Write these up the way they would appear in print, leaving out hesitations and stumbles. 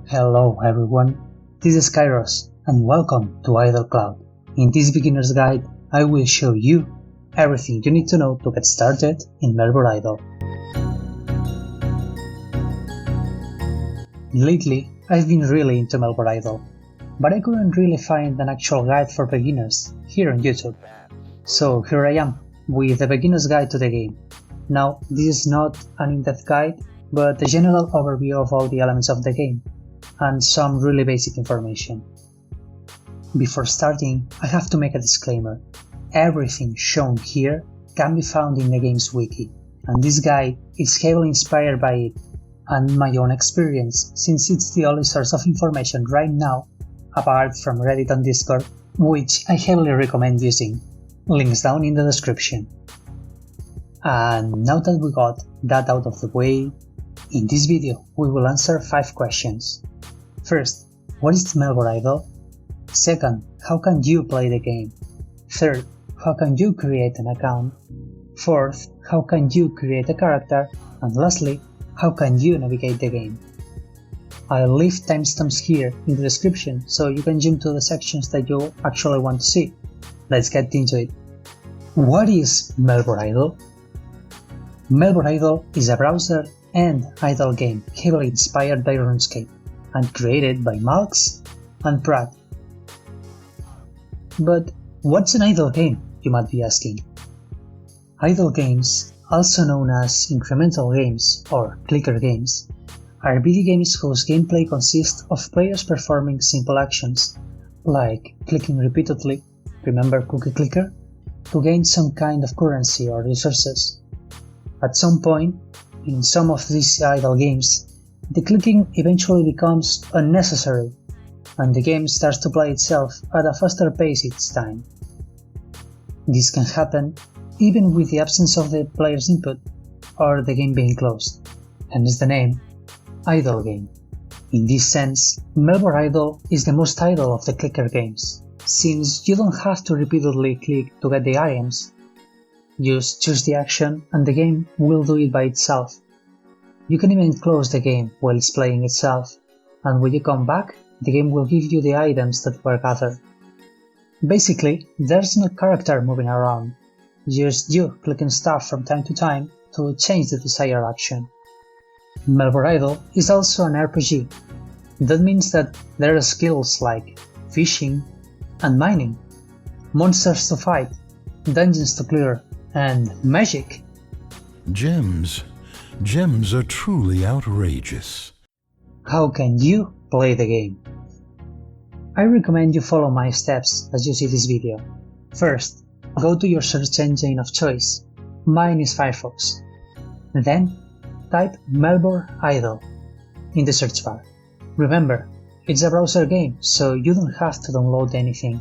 Hello everyone, this is Kairos and welcome to Idle Cloud. In this beginner's guide, I will show you everything you need to know to get started in Melvor Idle. Lately, I've been really into Melvor Idle, but I couldn't really find an actual guide for beginners here on YouTube. So here I am, with the beginner's guide to the game. Now, this is not an in-depth guide, but a general overview of all the elements of the game, and some really basic information. Before starting, I have to make a disclaimer. Everything shown here can be found in the game's wiki, and this guide is heavily inspired by it and my own experience, since it's the only source of information right now, apart from Reddit and Discord, which I heavily recommend using. Links down in the description. And now that we got that out of the way, in this video we will answer 5 questions. First, what is Melvor Idle? Second, how can you play the game? Third, how can you create an account? Fourth, how can you create a character? And lastly, how can you navigate the game? I'll leave timestamps here in the description so you can jump to the sections that you actually want to see. Let's get into it. What is Melvor Idle? Melvor Idle is a browser and idle game heavily inspired by RuneScape and created by Malx and Pratt. But what's an idle game, you might be asking? Idle games, also known as incremental games or clicker games, are video games whose gameplay consists of players performing simple actions, like clicking repeatedly, remember cookie clicker, to gain some kind of currency or resources. At some point, in some of these idle games, the clicking eventually becomes unnecessary, and the game starts to play itself at a faster pace each time. This can happen even with the absence of the player's input, or the game being closed, hence the name, idle game. In this sense, Melvor Idle is the most idle of the clicker games, since you don't have to repeatedly click to get the items. Just choose the action and the game will do it by itself. You can even close the game while it's playing itself, and when you come back, the game will give you the items that were gathered. Basically, there's no character moving around, just you clicking stuff from time to time to change the desired action. Melvor Idle is also an RPG. That means that there are skills like fishing and mining, monsters to fight, dungeons to clear, and magic. Gems are truly outrageous. How can you play the game? I recommend you follow my steps as you see this video. First, go to your search engine of choice. Mine is Firefox. Then, type Melvor Idle in the search bar. Remember, it's a browser game, so you don't have to download anything.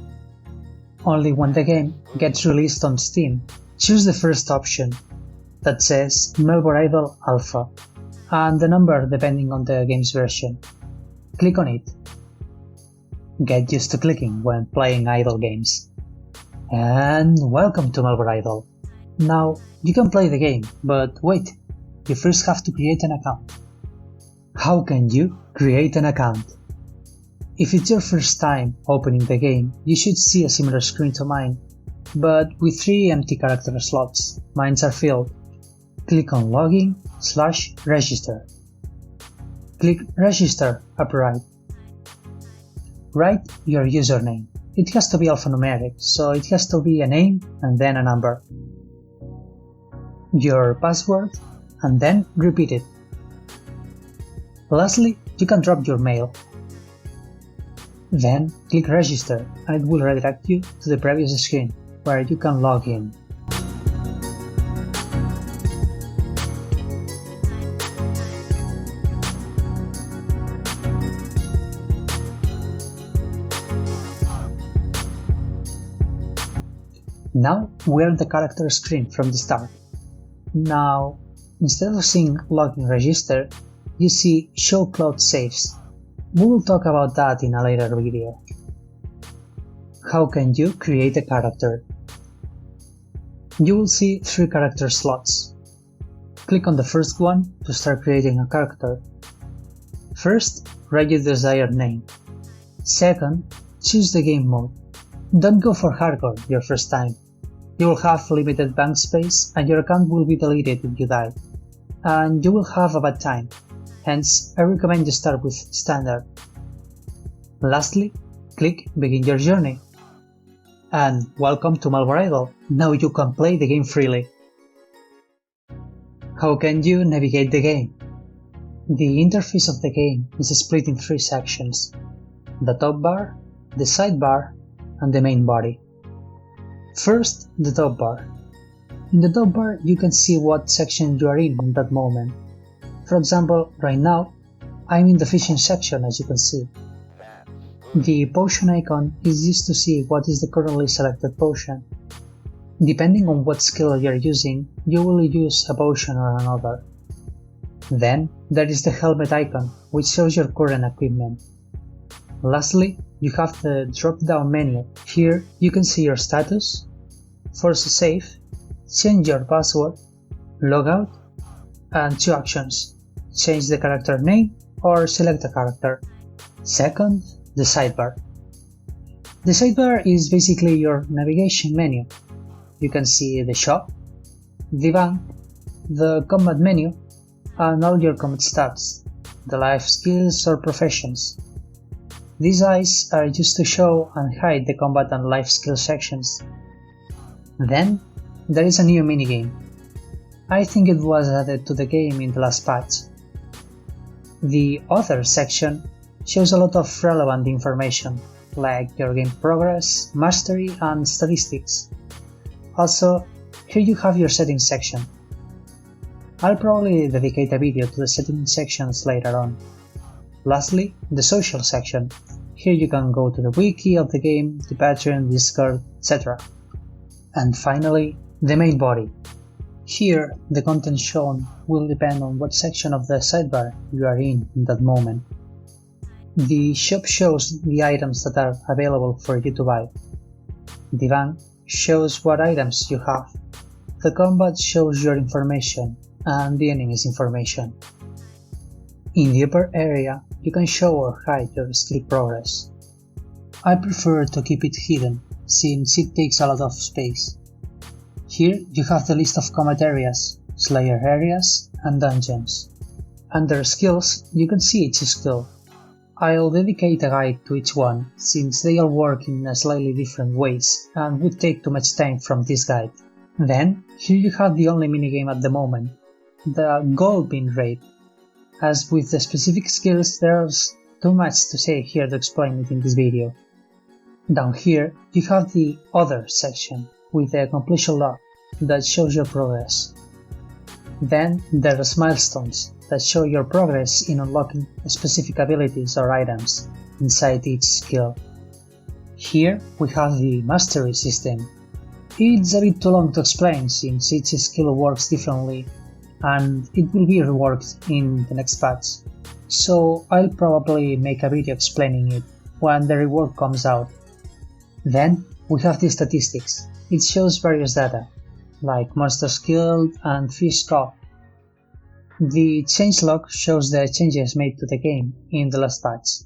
Only when the game gets released on Steam, choose the first option that says Melvor Idle Alpha and the number depending on the game's version. Click on it. Get used to clicking when playing idle games. And welcome to Melvor Idle. Now, you can play the game, but wait, you first have to create an account. How can you create an account? If it's your first time opening the game, you should see a similar screen to mine, but with 3 empty character slots. Mine are filled. Click on Login/Register. Click Register up right. Write your username. It has to be alphanumeric, so it has to be a name and then a number. Your password, and then repeat it. Lastly, you can drop your mail. Then click Register and it will redirect you to the previous screen, where you can log in. Now we're on the character screen from the start. Now, instead of seeing Login Register, you see Show Cloud Saves. We will talk about that in a later video. How can you create a character? You will see 3 character slots. Click on the first one to start creating a character. First, write your desired name. Second, choose the game mode. Don't go for hardcore your first time. You will have limited bank space and your account will be deleted if you die. And you will have a bad time. Hence, I recommend you start with standard. Lastly, click Begin your journey. And welcome to Melvor Idle. Now you can play the game freely. How can you navigate the game? The interface of the game is split in 3 sections: the top bar, the sidebar, and the main body. First, the top bar. In the top bar, you can see what section you are in that moment. For example, right now, I'm in the fishing section, as you can see. The potion icon is used to see what is the currently selected potion. Depending on what skill you're using, you will use a potion or another. Then, there is the helmet icon, which shows your current equipment. Lastly, you have the drop-down menu. Here, you can see your status, force a save, change your password, logout, and 2 actions: change the character name or select a character. Second, the sidebar. The sidebar is basically your navigation menu. You can see the shop, the bank, the combat menu, and all your combat stats, the life skills or professions. These eyes are used to show and hide the combat and life skill sections. Then, there is a new minigame. I think it was added to the game in the last patch. The Other section shows a lot of relevant information, like your game progress, mastery, and statistics. Also, here you have your settings section. I'll probably dedicate a video to the settings sections later on. Lastly, the social section. Here you can go to the wiki of the game, the Patreon, Discord, etc. And finally, the main body. Here, the content shown will depend on what section of the sidebar you are in that moment. The shop shows the items that are available for you to buy. The bank shows what items you have. The combat shows your information and the enemy's information. In the upper area, you can show or hide your skill progress. I prefer to keep it hidden, since it takes a lot of space. Here you have the list of combat areas, slayer areas, and dungeons. Under skills, you can see each skill. I'll dedicate a guide to each one, since they all work in slightly different ways and would take too much time from this guide. Then, here you have the only minigame at the moment, the gold bin rate. As with the specific skills, there's too much to say here to explain it in this video. Down here, you have the Other section, with the completion log that shows your progress. Then there's milestones that show your progress in unlocking specific abilities or items inside each skill. Here we have the mastery system. It's a bit too long to explain since each skill works differently and it will be reworked in the next patch, so I'll probably make a video explaining it when the rework comes out. Then we have the statistics. It shows various data, like monsters killed and fish caught. The changelog shows the changes made to the game in the last patch.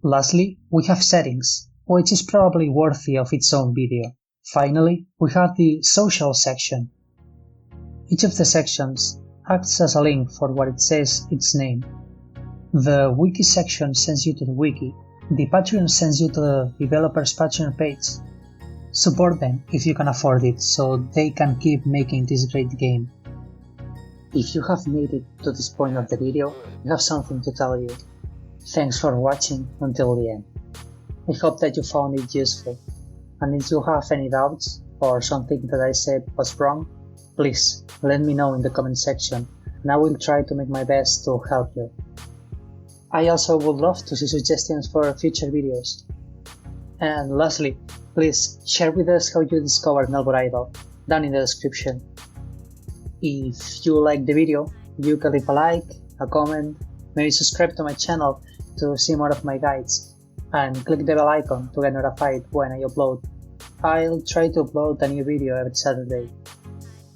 Lastly, we have settings, which is probably worthy of its own video. Finally, we have the social section. Each of the sections acts as a link for what it says its name. The wiki section sends you to the wiki. The Patreon sends you to the developer's Patreon page. Support them if you can afford it, so they can keep making this great game. If you have made it to this point of the video, I have something to tell you. Thanks for watching until the end. I hope that you found it useful, and if you have any doubts or something that I said was wrong, please let me know in the comment section and I will try to make my best to help you. I also would love to see suggestions for future videos. And lastly, please share with us how you discovered Melvor Idle down in the description. If you liked the video, you can leave a like, a comment, maybe subscribe to my channel to see more of my guides, and click the bell icon to get notified when I upload. I'll try to upload a new video every Saturday.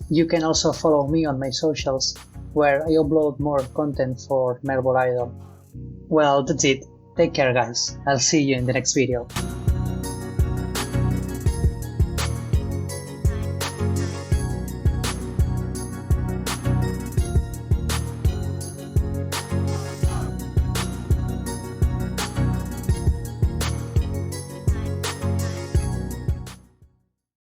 You can also follow me on my socials, where I upload more content for Melvor Idle. Well, that's it. Take care guys. I'll see you in the next video.